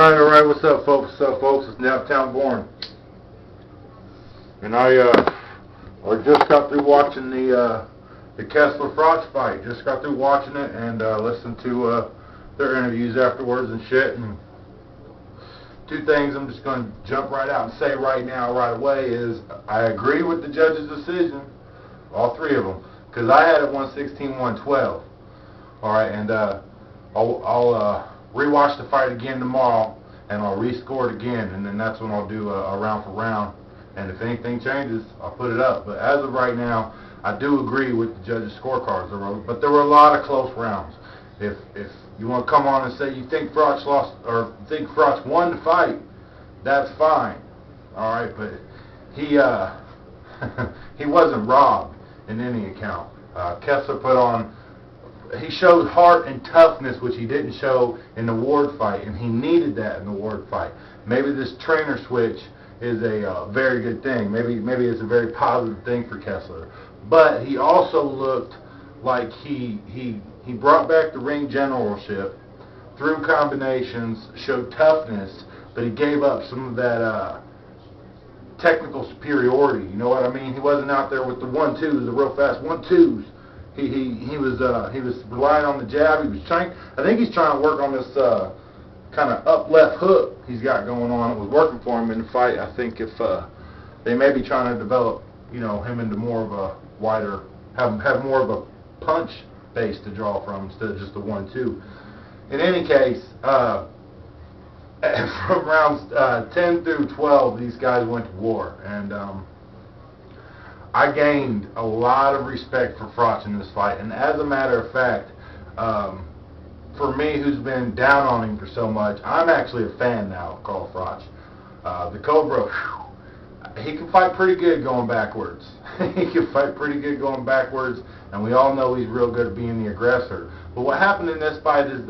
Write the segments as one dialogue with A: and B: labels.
A: Alright, what's up, folks? It's NaptownBorn. And I just got through watching the Kessler Froch fight. Just got through watching it and listened to their interviews afterwards and shit. And two things I'm just going to jump right out and say right now, right away, is I agree with the judge's decision, all three of them, because I had it 116-112. Alright, and I'll rewatch the fight again tomorrow, and I'll rescore it again, and then that's when I'll do a round for round. And if anything changes, I'll put it up. But as of right now, I do agree with the judges' scorecards. But there were a lot of close rounds. If you want to come on and say you think Froch lost or think Froch won the fight, that's fine. All right, but he he wasn't robbed in any account. Kessler put on. He showed heart and toughness, which he didn't show in the Ward fight, and he needed that in the Ward fight. Maybe this trainer switch is a very good thing. Maybe it's a very positive thing for Kessler. But he also looked like he brought back the ring generalship, threw combinations, showed toughness, but he gave up some of that technical superiority. You know what I mean? He wasn't out there with the 1-2s, the real fast 1-2s. He was relying on the jab. I think he's trying to work on this kind of up left hook he's got going on. It was working for him in the fight. I think if they may be trying to develop, him into more of a wider, have more of a punch base to draw from instead of just the 1-2. In any case, from rounds 10 through 12, these guys went to war, and I gained a lot of respect for Froch in this fight. And as a matter of fact, for me, who's been down on him for so much, I'm actually a fan now of Carl Froch. The Cobra, he can fight pretty good going backwards. He can fight pretty good going backwards, and we all know he's real good at being the aggressor. But what happened in this fight is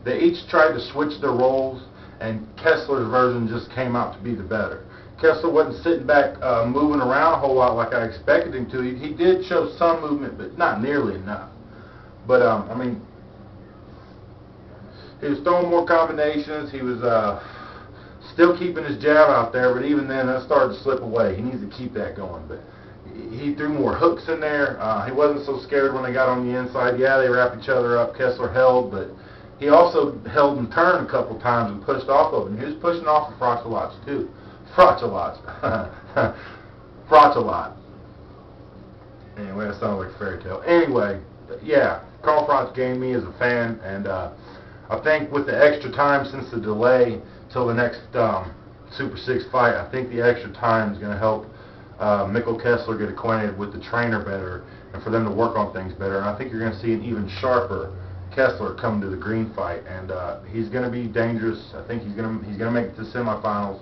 A: they each tried to switch their roles, and Kessler's version just came out to be the better. Kessler wasn't sitting back moving around a whole lot like I expected him to. He did show some movement, but not nearly enough. But, I mean, he was throwing more combinations. He was still keeping his jab out there, but even then that started to slip away. He needs to keep that going. But he threw more hooks in there. He wasn't so scared when they got on the inside. Yeah, they wrapped each other up. Kessler held, but he also held and turned a couple times and pushed off of him. He was pushing off of Froch a lot, too. Froch a lot. Froch a lot. Anyway, that sounds like a fairy tale. Anyway, yeah, Carl Froch gained me as a fan, and I think with the extra time since the delay till the next Super 6 fight, I think the extra time is going to help Mikkel Kessler get acquainted with the trainer better and for them to work on things better. And I think you're going to see an even sharper Kessler come to the Green fight, and he's going to be dangerous. I think he's going to make it to the semifinals.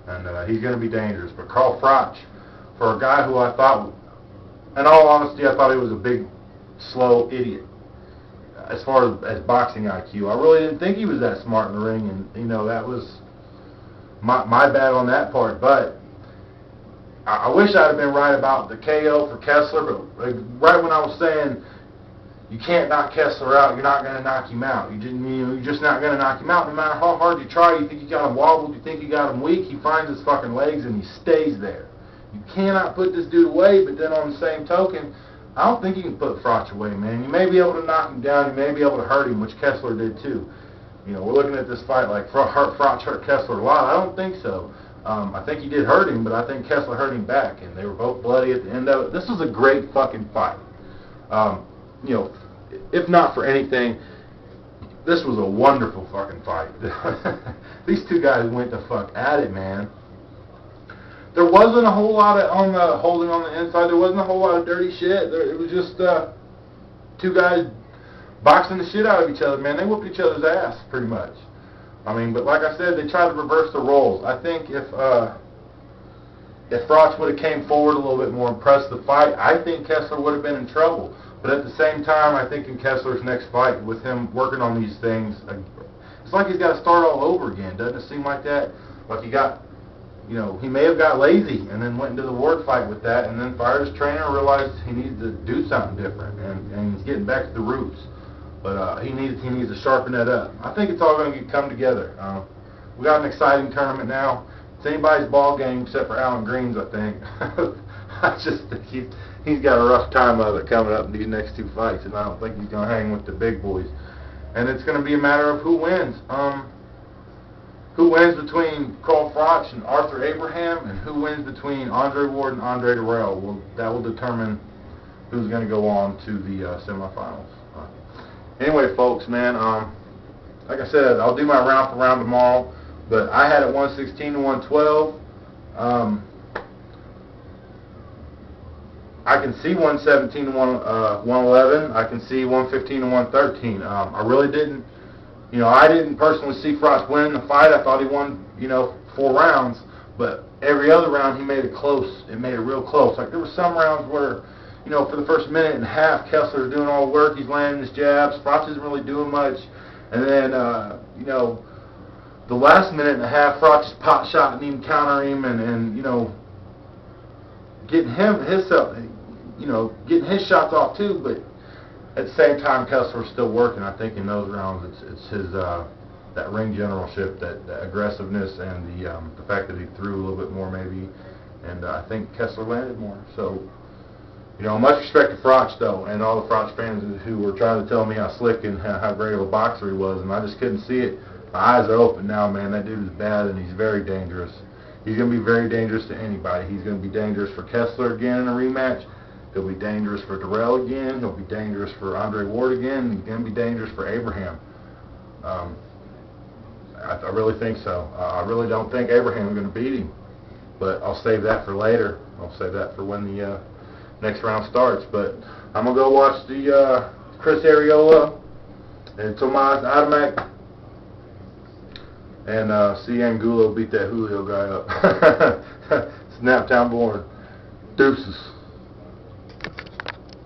A: And he's going to be dangerous. But Carl Froch, for a guy who I thought, in all honesty, I thought he was a big, slow idiot as far as boxing IQ. I really didn't think he was that smart in the ring, and, that was my bad on that part. But I wish I'd have been right about the KO for Kessler, but right when I was saying you can't knock Kessler out, you're not going to knock him out. You're just not going to knock him out no matter how hard you try. You think you got him wobbled, you think you got him weak, he finds his fucking legs and he stays there. You cannot put this dude away, but then on the same token, I don't think you can put Froch away, man. You may be able to knock him down, you may be able to hurt him, which Kessler did too. We're looking at this fight like Froch hurt Kessler a lot. I don't think so. I think he did hurt him, but I think Kessler hurt him back, and they were both bloody at the end of it. This was a great fucking fight. If not for anything, this was a wonderful fucking fight. These two guys went the fuck at it, man. There wasn't a whole lot of holding on the inside. There wasn't a whole lot of dirty shit. It was just two guys boxing the shit out of each other, man. They whooped each other's ass, pretty much. I mean, but like I said, they tried to reverse the roles. I think if Froch would have came forward a little bit more and pressed the fight, I think Kessler would have been in trouble. But at the same time, I think in Kessler's next fight, with him working on these things, it's like he's got to start all over again. Doesn't it seem like that? Like he may have got lazy and then went into the Ward fight with that, and then fired his trainer and realized he needed to do something different, and he's getting back to the roots. But he needs to sharpen that up. I think it's all going to come together. we got an exciting tournament now. It's anybody's ball game except for Alan Green's, I think. I just think he's got a rough time of it coming up in these next 2 fights, and I don't think he's going to hang with the big boys. And it's going to be a matter of who wins. Who wins between Carl Froch and Arthur Abraham, and who wins between Andre Ward and Andre Darrell. Well, that will determine who's going to go on to the semifinals. Anyway, folks, man, like I said, I'll do my round for round tomorrow, but I had it 116 to 112. I can see 117 to 111. I can see 115 to 113. I really didn't, I didn't personally see Froch winning the fight. I thought he won, 4 rounds, but every other round he made it close. It made it real close. Like there were some rounds where, for the first minute and a half, Kessler's doing all the work. He's landing his jabs. Froch isn't really doing much. And then, the last minute and a half, Froch just pot shot and even counter him and getting getting his shots off too. But at the same time, Kessler's still working. I think in those rounds, it's his that ring generalship, that aggressiveness, and the fact that he threw a little bit more maybe. And I think Kessler landed more. So. Much respect to Froch, though, and all the Froch fans who were trying to tell me how slick and how great of a boxer he was, and I just couldn't see it. My eyes are open now, man. That dude is bad, and he's very dangerous. He's going to be very dangerous to anybody. He's going to be dangerous for Kessler again in a rematch. He'll be dangerous for Darrell again. He'll be dangerous for Andre Ward again. He's going to be dangerous for Abraham. I really think so. I really don't think Abraham's going to beat him, but I'll save that for later. I'll save that for when the next round starts. But I'm going to go watch the Chris Arreola and Tomas Adamek and see Angulo beat that Julio guy up. It's NaptownBorn. Deuces.